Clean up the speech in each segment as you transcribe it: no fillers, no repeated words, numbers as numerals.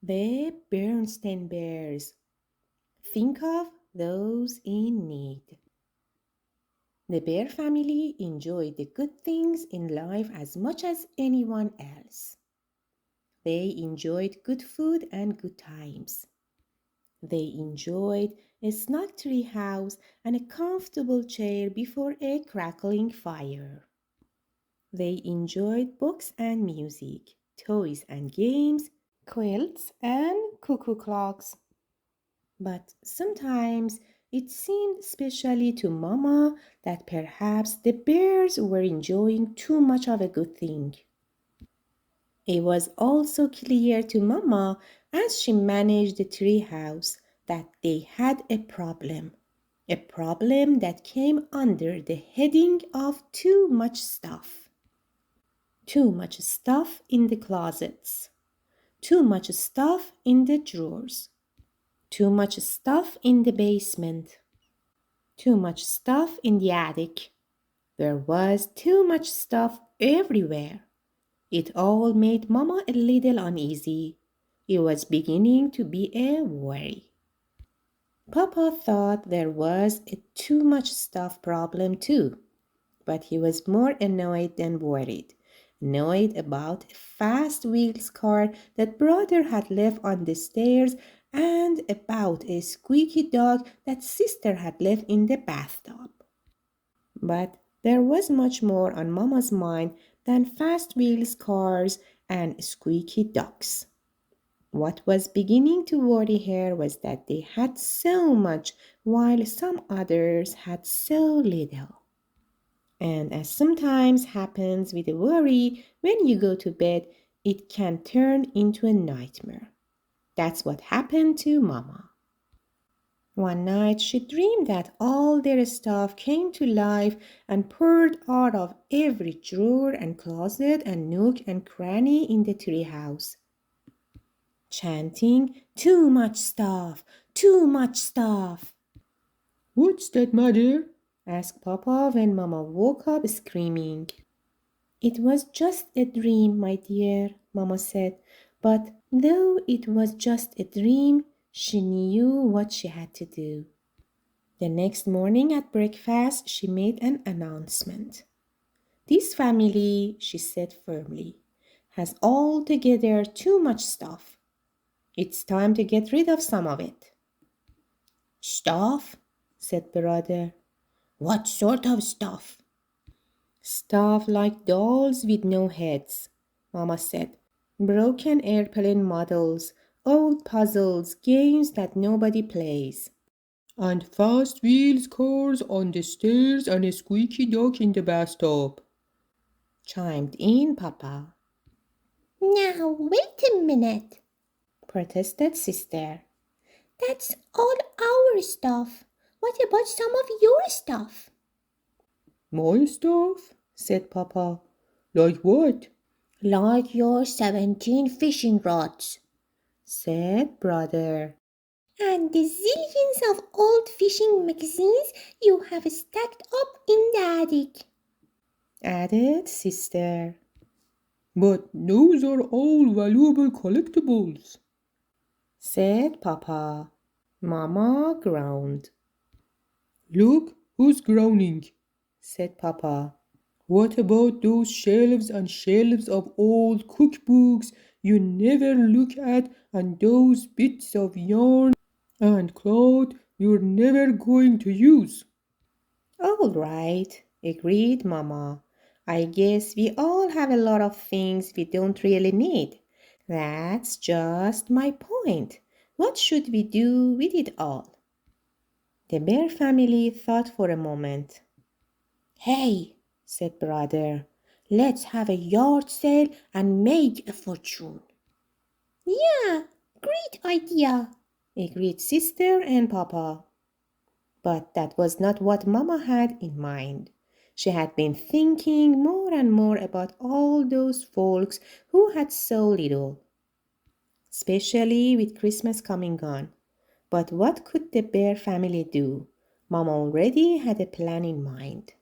The Berenstain Bears. Think of those in need. The bear family enjoyed the good things in life as much as anyone else. They enjoyed good food and good times. They enjoyed a snug tree house and a comfortable chair before a crackling fire. They enjoyed books and music, toys and games, quilts and cuckoo clocks. But sometimes it seemed, especially to Mama, that perhaps the bears were enjoying too much of a good thing. It was also clear to Mama, as she managed the tree house, that they had a problem that came under the heading of too much stuff. Too much stuff in the closets, too much stuff in the drawers, too much stuff in the basement, too much stuff in the attic. There was too much stuff everywhere. It all made Mama a little uneasy. It was beginning to be a worry. Papa thought there was a too much stuff problem too, but he was more annoyed than worried. Annoyed about a fast wheels car that brother had left on the stairs and about a squeaky dog that sister had left in the bathtub. But there was much more on Mama's mind than fast wheels cars and squeaky ducks. What was beginning to worry her was that they had so much while some others had so little. And as sometimes happens with a worry, when you go to bed, it can turn into a nightmare. That's what happened to Mama. One night she dreamed that all their stuff came to life and poured out of every drawer and closet and nook and cranny in the treehouse, chanting, "Too much stuff! Too much stuff!" "What's that, Mother?" asked Papa when Mama woke up screaming. "It was just a dream, my dear," Mama said. But though it was just a dream, she knew what she had to do. The next morning at breakfast, she made an announcement. "This family," she said firmly, "has altogether too much stuff. It's time to get rid of some of it." "Stuff?" said brother. "What sort of stuff?" "Stuff like dolls with no heads," Mama said. "Broken airplane models, old puzzles, games that nobody plays." "And fast wheels cars on the stairs and a squeaky dog in the bathtub," chimed in Papa. Now, wait a minute, Protested Sister. that's all our stuff. What about some of your stuff? "My stuff?" said Papa. "Like what?" Like your 17 fishing rods. said Brother. And the zillions of old fishing magazines you have stacked up in the attic. Added Sister. "But those are all valuable collectibles," said Papa. Mama groaned. "Look who's groaning," said Papa. "What about those shelves and shelves of old cookbooks you never look at, and those bits of yarn and cloth you're never going to use?" "All right," agreed Mama. "I guess we all have a lot of things we don't really need. That's just my point. What should we do with it all?" The bear family thought for a moment. "Hey," said Brother, "let's have a yard sale and make a fortune." Yeah, great idea, Agreed Sister and Papa. But that was not what Mama had in mind. She had been thinking more and more about all those folks who had so little, especially with Christmas coming on. But what could the bear family do? Mama already had a plan in mind.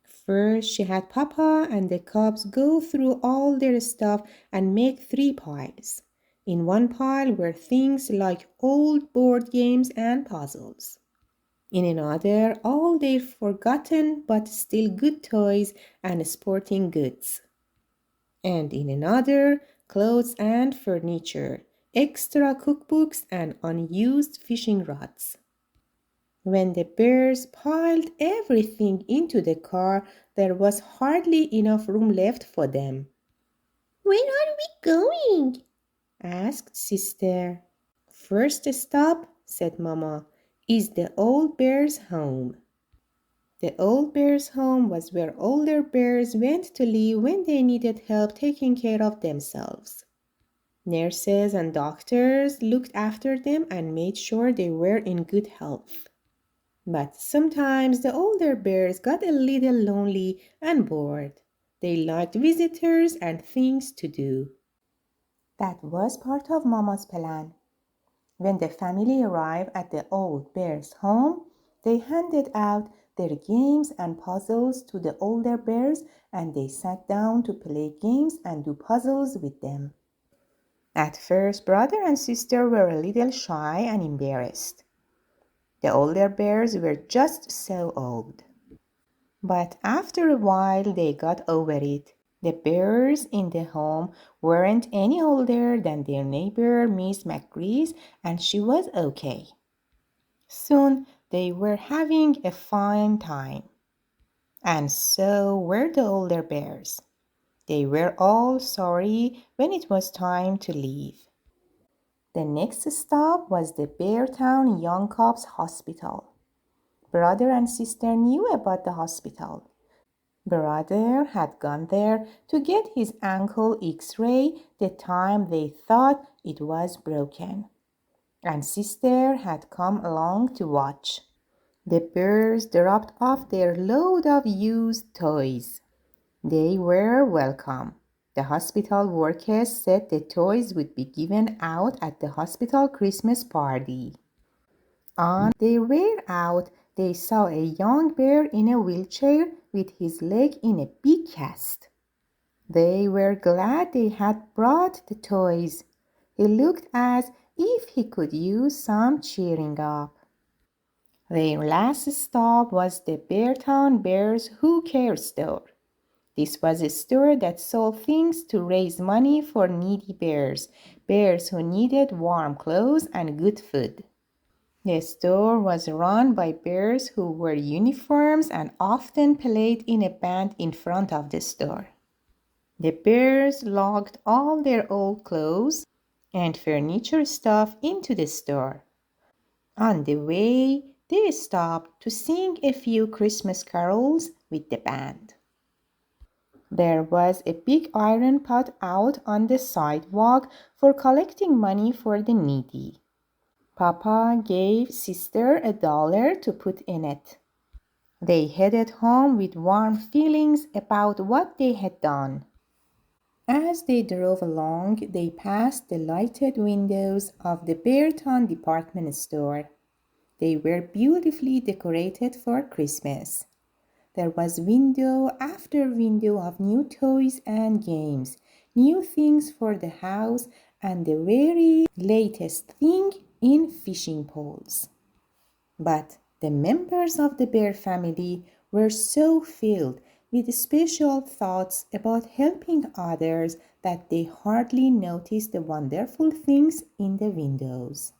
First, she had Papa and the cubs go through all their stuff and make three piles. In one pile were things like old board games and puzzles. In another, all their forgotten but still good toys and sporting goods. And in another, clothes and furniture, extra cookbooks and unused fishing rods. When the bears piled everything into the car, there was hardly enough room left for them, Where are we going? asked sister. First stop, said Mama, is the old bear's home. The old bear's home was where older bears went to live when they needed help taking care of themselves. Nurses and doctors looked after them and made sure they were in good health. But sometimes the older bears got a little lonely and bored. They liked visitors and things to do. That was part of Mama's plan. When the family arrived at the old bear's home, they handed out their games and puzzles to the older bears and they sat down to play games and do puzzles with them. At first, brother and sister were a little shy and embarrassed. The older bears were just so old. But after a while, they got over it. The bears in the home weren't any older than their neighbor, Miss McGree's, and she was okay. Soon they were having a fine time. And so were the older bears. They were all sorry when it was time to leave. The next stop was the Beartown Young Cubs Hospital. Brother and sister knew about the hospital. Brother had gone there to get his ankle x-ray the time they thought it was broken, and sister had come along to watch. The bears dropped off their load of used toys. They were welcome. The hospital workers said the toys would be given out at the hospital Christmas party. On their way out, they saw a young bear in a wheelchair with his leg in a big cast. They were glad they had brought the toys. He looked as if he could use some cheering up. Their last stop was the Beartown Bears Who Care store. This was a store that sold things to raise money for needy bears, bears who needed warm clothes and good food. The store was run by bears who wore uniforms and often played in a band in front of the store. The bears logged all their old clothes and furniture stuff into the store. On the way, they stopped to sing a few Christmas carols with the band. There was a big iron pot out on the sidewalk for collecting money for the needy. Papa gave sister $1 to put in it. They headed home with warm feelings about what they had done. As they drove along, they passed the lighted windows of the Bearton department store. They were beautifully decorated for Christmas. There was window after window of new toys and games, new things for the house, and the very latest thing in fishing poles. But the members of the bear family were so filled with special thoughts about helping others that they hardly noticed the wonderful things in the windows,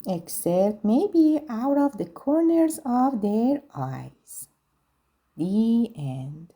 except maybe out of the corners of their eyes. The end.